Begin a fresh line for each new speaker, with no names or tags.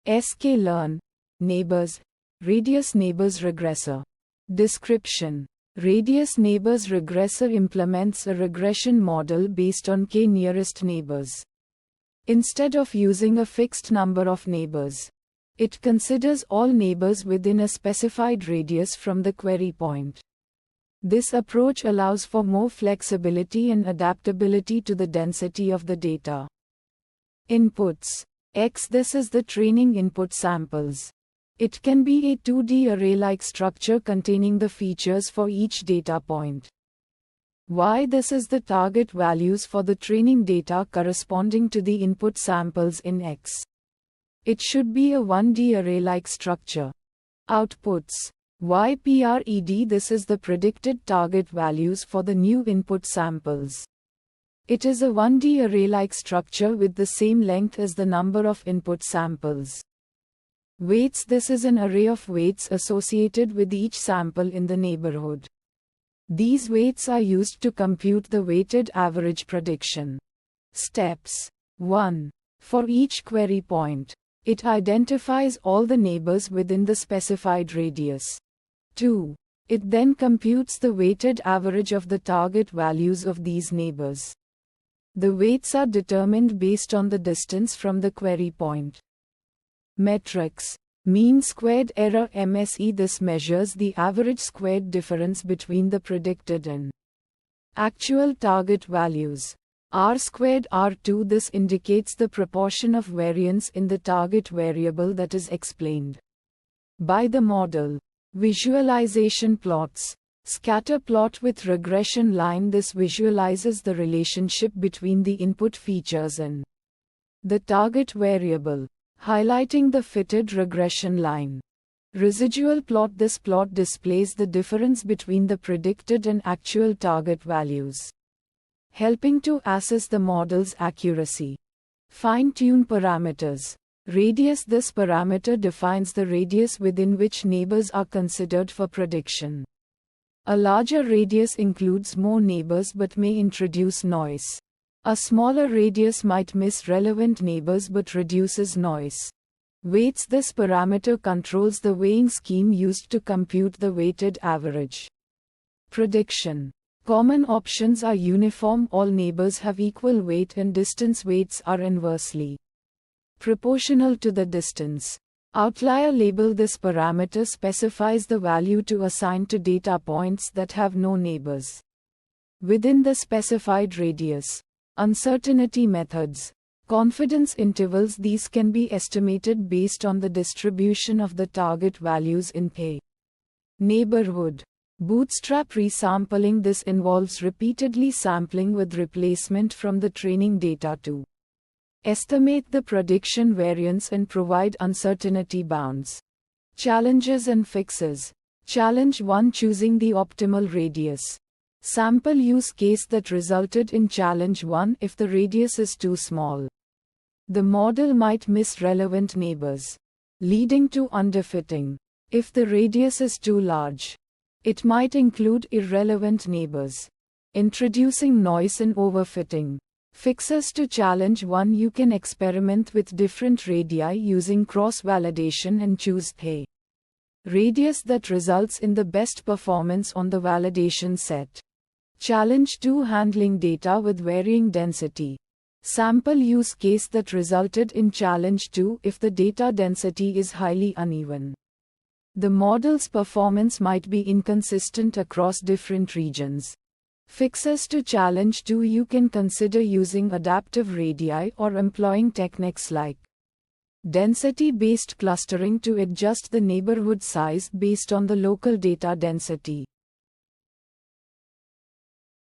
sklearn, neighbors, radius neighbors regressor. Description: Radius neighbors regressor implements a regression model based on k nearest neighbors. Instead of using a fixed number of neighbors, it considers all neighbors within a specified radius from the query point. This approach allows for more flexibility and adaptability to the density of the data. Inputs: X. This is the training input samples. It can be a 2D array-like structure containing the features for each data point. Y. This is the target values for the training data corresponding to the input samples in X. It should be a 1D array-like structure. Outputs: Y. Pred. This is the predicted target values for the new input samples. It is a 1D array-like structure with the same length as the number of input samples. Weights: This is an array of weights associated with each sample in the neighborhood. These weights are used to compute the weighted average prediction. Steps: 1. For each query point, it identifies all the neighbors within the specified radius. 2. It then computes the weighted average of the target values of these neighbors. The weights are determined based on the distance from the query point. Metrics: Mean squared error (MSE). This measures the average squared difference between the predicted and actual target values. R squared R2. This indicates the proportion of variance in the target variable that is explained by the model. Visualization plots: Scatter plot with regression line. This visualizes the relationship between the input features and the target variable, highlighting the fitted regression line. Residual plot: This plot displays the difference between the predicted and actual target values, helping to assess the model's accuracy. Fine-tune parameters: Radius: This parameter defines the radius within which neighbors are considered for prediction. A larger radius includes more neighbors but may introduce noise. A smaller radius might miss relevant neighbors but reduces noise. Weights: This parameter controls the weighing scheme used to compute the weighted average prediction. Common options are uniform. All neighbors have equal weight and distance weights are inversely proportional to the distance. Outlier label: This parameter specifies the value to assign to data points that have no neighbors within the specified radius. Uncertainty methods: Confidence intervals: These can be estimated based on the distribution of the target values in a neighborhood. Bootstrap resampling: This involves repeatedly sampling with replacement from the training data to estimate the prediction variance and provide uncertainty bounds. Challenges and fixes: Challenge 1: Choosing the optimal radius. Sample use case that resulted in challenge 1: If the radius is too small, the model might miss relevant neighbors, leading to underfitting. If the radius is too large, it might include irrelevant neighbors, introducing noise and overfitting. Fixes to challenge 1: You can experiment with different radii using cross-validation and choose a radius that results in the best performance on the validation set. Challenge 2: Handling data with varying density. Sample use case that resulted in challenge 2: If the data density is highly uneven, the model's performance might be inconsistent across different regions. Fixes to challenge 2: You can consider using adaptive radii or employing techniques like density-based clustering to adjust the neighborhood size based on the local data density.